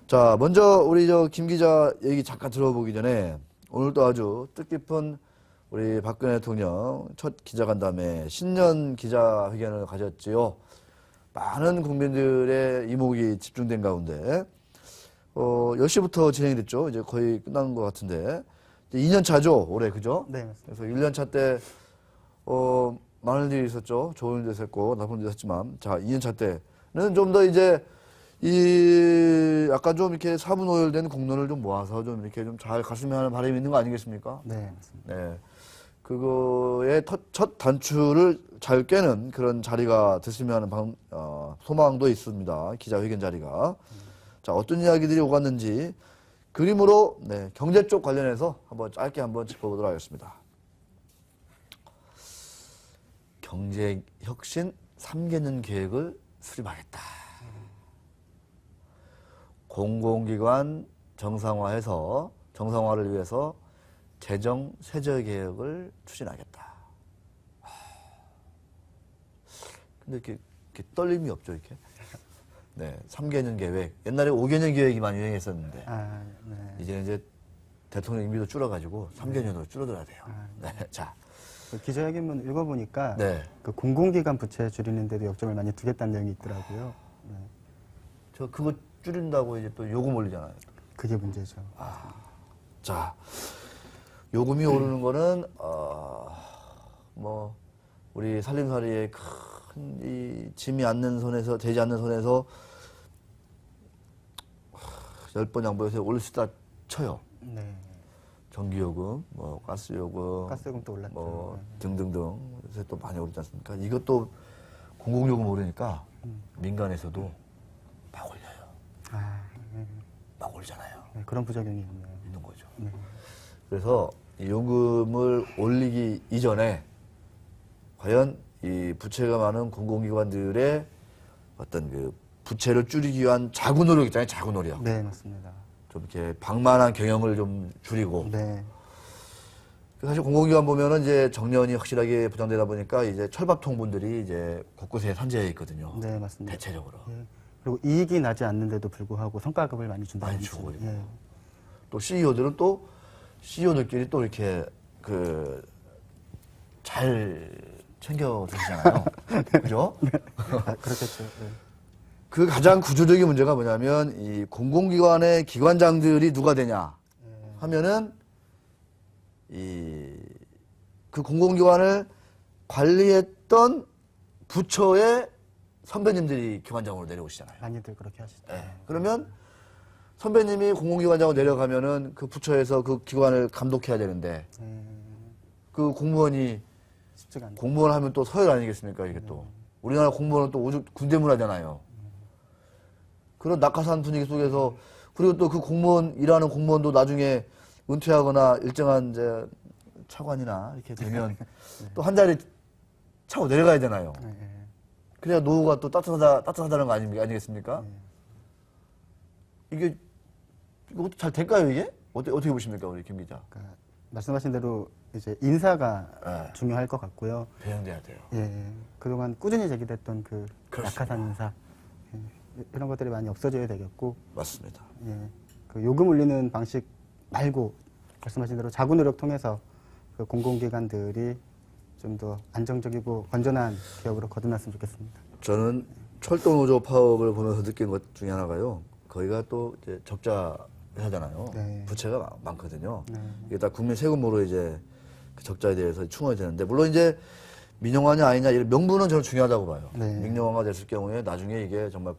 자, 먼저 우리 김 기자 얘기 잠깐 들어보기 전에 오늘도 아주 뜻깊은 우리 박근혜 대통령 첫 기자간담회 신년 기자회견을 가졌지요. 많은 국민들의 이목이 집중된 가운데 10시부터 진행이 됐죠. 이제 거의 끝난 것 같은데 2년 차죠, 올해. 그죠? 네, 맞습니다. 그래서 1년 차 때 많은 일이 있었죠. 좋은 일도 있었고 나쁜 일도 있었지만, 자, 2년 차 때는 좀 더 이제 약간 좀 이렇게 사분오열된 공론을 좀 모아서 좀 이렇게 좀 잘 갔으면 하는 바람이 있는 거 아니겠습니까? 네, 맞습니다. 네. 그거의 첫 단추를 잘 깨는 그런 자리가 됐으면 하는 소망도 있습니다. 기자회견 자리가. 자, 어떤 이야기들이 오갔는지 그림으로, 네, 경제 쪽 관련해서 짧게 한번 짚어보도록 하겠습니다. 경제 혁신 3개년 계획을 수립하겠다. 공공기관 정상화를 위해서 재정 세제 개혁을 추진하겠다. 근데 이렇게 떨림이 없죠, 이렇게. 네, 3개년 계획. 옛날에 5개년 계획이 많이 유행했었는데, 네. 이제 대통령 임기도 줄어가지고 3개년으로 줄어들어야 돼요. 네, 자. 그 기자회견문 읽어보니까 네. 그 공공기관 부채 줄이는데도 역점을 많이 두겠다는 내용이 있더라고요. 네. 저 그거 줄인다고 이제 또 요금 올리잖아요. 그게 문제죠. 자, 요금이 오르는 거는 우리 살림살이의 큰 이 짐이 되지 않는 손에서 10번 양보해서 올릴 수 있다 쳐요. 네. 전기요금, 가스요금, 가스요금도 올랐죠. 네. 등등등. 그래서 또 많이 오르지 않습니까? 이것도 공공요금 오르니까 민간에서도 막 올려요. 막 올리잖아요. 네, 그런 부작용이 있는 거죠. 네. 그래서 이 요금을 올리기 이전에 과연 이 부채가 많은 공공기관들의 어떤 그 부채를 줄이기 위한 자구 노력 있잖아요. 자구 노력. 네, 맞습니다. 좀 이렇게 방만한 경영을 좀 줄이고. 네. 사실 공공기관 보면은 이제 정년이 확실하게 보장되다 보니까 이제 철밥통분들이 이제 곳곳에 산재해 있거든요. 네, 맞습니다. 대체적으로. 예. 그리고 이익이 나지 않는데도 불구하고 성과급을 많이 준다는 많이 주고 거죠. 예. 또 CEO들은 또 CEO들끼리 또 이렇게 잘 챙겨 주시잖아요. 그죠? 그렇겠죠. 네. 그 가장 구조적인 문제가 뭐냐면 이 공공기관의 기관장들이 누가 되냐 하면은 그 공공기관을 관리했던 부처의 선배님들이 기관장으로 내려오시잖아요. 많이들 그렇게 하시죠. 네. 그러면 선배님이 공공기관장으로 내려가면은 그 부처에서 그 기관을 감독해야 되는데 그 공무원이 쉽지가 않죠. 공무원 하면 또 서열 아니겠습니까? 이게 또 우리나라 공무원은 또 오죽 군대 문화잖아요. 그런 낙하산 분위기 속에서 그리고 또 그 일하는 공무원도 나중에 은퇴하거나 일정한 이제 차관이나 이렇게 되면 또 한 자리 차고 내려가야 되나요? 그래야 노후가 또 따뜻하다는 거 아니겠습니까? 이것도 잘 될까요, 이게? 어떻게 보십니까, 우리 김 기자? 그러니까 말씀하신 대로 이제 인사가 네. 중요할 것 같고요. 배양돼야 돼요. 예, 그동안 꾸준히 제기됐던 그 그렇습니다. 낙하산 인사 이런 것들이 많이 없어져야 되겠고, 맞습니다. 예, 그 요금 올리는 방식 말고 말씀하신 대로 자구 노력 통해서 그 공공기관들이 좀 더 안정적이고 건전한 기업으로 거듭났으면 좋겠습니다. 저는 철도노조 파업을 보면서 느낀 것 중에 하나가요. 거기가 또 이제 적자 회사잖아요. 네. 부채가 많거든요. 네. 이게 다 국민 세금으로 이제 그 적자에 대해서 충원이 되는데, 물론 이제 민영화냐 아니냐 이런 명분은 저는 중요하다고 봐요. 네. 민영화가 됐을 경우에 나중에 이게 정말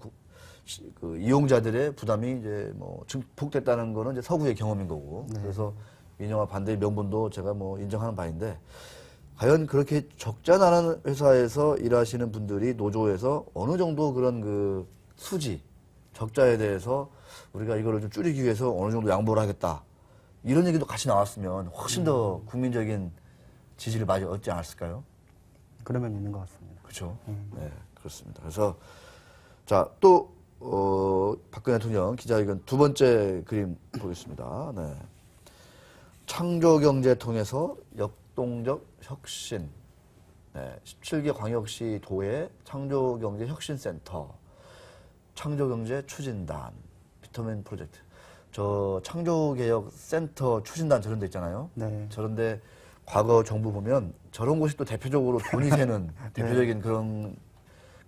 그 이용자들의 부담이 이제 증폭됐다는 거는 이제 서구의 경험인 거고. 네. 그래서 민영화 반대의 명분도 제가 인정하는 바인데, 과연 그렇게 적자 나는 회사에서 일하시는 분들이 노조에서 어느 정도 그런 그 적자에 대해서 우리가 이거를 좀 줄이기 위해서 어느 정도 양보를 하겠다, 이런 얘기도 같이 나왔으면 훨씬 더 국민적인 지지를 많이 얻지 않았을까요? 그러면 있는 것 같습니다. 그렇죠. 네, 그렇습니다. 그래서 자, 또 박근혜 대통령 기자회견 두 번째 그림 보겠습니다. 네. 창조경제 통해서 역동적 혁신. 네, 17개 광역시 도의 창조경제 혁신센터, 창조경제 추진단, 멘토맨 프로젝트. 저 창조개혁센터 추진단 저런 데 있잖아요. 네. 저런데 과거 정부 보면 저런 곳이 또 대표적으로 돈이 새는 대표적인 그런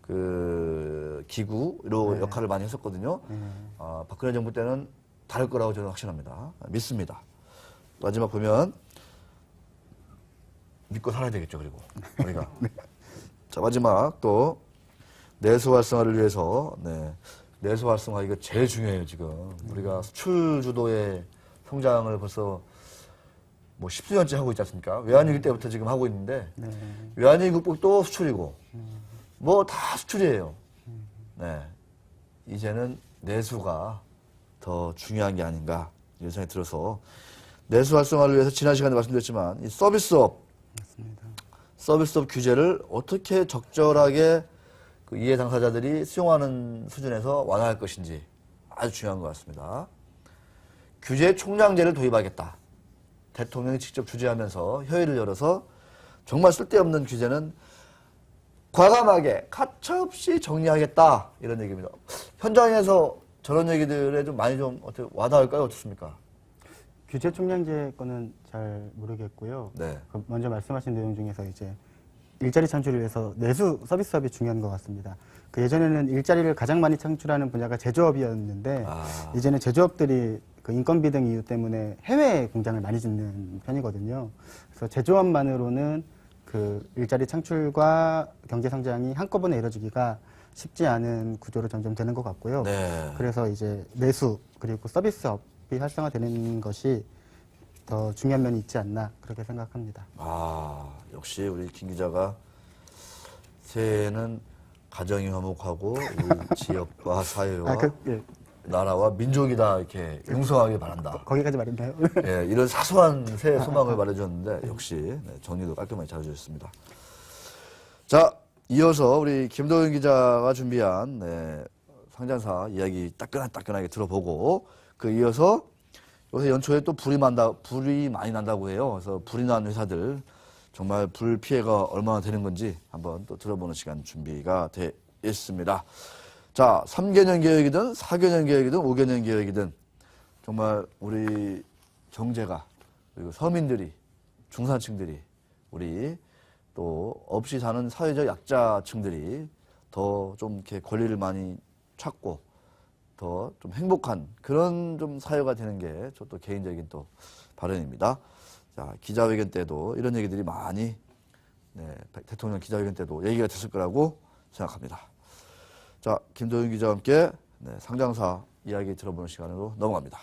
그 기구로 역할을 많이 했었거든요. 박근혜 정부 때는 다를 거라고 저는 확신합니다. 믿습니다. 마지막 보면 믿고 살아야 되겠죠. 그리고 우리가 자 마지막 또 내수 활성화를 위해서 내수 활성화 이거 제일 중요해요. 지금 우리가 수출 주도의 성장을 벌써 뭐 10수년째 하고 있지 않습니까? 외환위기 때부터 지금 하고 있는데 외환위기 극복도 수출이고 뭐 다 수출이에요. 네, 이제는 내수가 더 중요한 게 아닌가 이런 생각이 들어서 내수 활성화를 위해서 지난 시간에 말씀드렸지만 이 서비스업 규제를 어떻게 적절하게 그 이해 당사자들이 수용하는 수준에서 완화할 것인지 아주 중요한 것 같습니다. 규제 총량제를 도입하겠다. 대통령이 직접 주재하면서 회의를 열어서 정말 쓸데없는 규제는 과감하게 가차없이 정리하겠다 이런 얘기입니다. 현장에서 저런 얘기들에 좀 많이 좀 어떻게 와닿을까요? 어떻습니까? 규제 총량제 거는 잘 모르겠고요. 네. 먼저 말씀하신 내용 중에서 이제 일자리 창출을 위해서 내수 서비스업이 중요한 것 같습니다. 그 예전에는 일자리를 가장 많이 창출하는 분야가 제조업이었는데 이제는 제조업들이 그 인건비 등 이유 때문에 해외 공장을 많이 짓는 편이거든요. 그래서 제조업만으로는 그 일자리 창출과 경제 성장이 한꺼번에 이루어지기가 쉽지 않은 구조로 점점 되는 것 같고요. 네. 그래서 이제 내수 그리고 서비스업이 활성화되는 것이 더 중요한 면이 있지 않나 그렇게 생각합니다. 역시 우리 김 기자가 새해에는 가정이 화목하고 우리 지역과 사회와 예. 나라와 민족이 다 이렇게 용서하길 바란다. 거기까지 말했나요? 예, 이런 사소한 새해 소망을 말해줬는데 역시 정리도 깔끔하게 잘해주셨습니다. 자, 이어서 우리 김도현 기자가 준비한 상장사 이야기 따끈하게 들어보고 그 이어서 요새 연초에 또 불이 많이 난다고 해요. 그래서 불이 난 회사들 정말 불 피해가 얼마나 되는 건지 한번 또 들어보는 시간 준비가 돼 있습니다. 자, 3개년 계획이든 4개년 계획이든 5개년 계획이든 정말 우리 경제가 그리고 서민들이 중산층들이 우리 또 없이 사는 사회적 약자층들이 더 좀 이렇게 권리를 많이 찾고 더 좀 행복한 그런 좀 사회가 되는 게 저 또 개인적인 또 바람입니다. 자, 기자회견 때도 이런 얘기들이 많이 대통령 기자회견 때도 얘기가 됐을 거라고 생각합니다. 자, 김도윤 기자와 함께 상장사 이야기 들어보는 시간으로 넘어갑니다.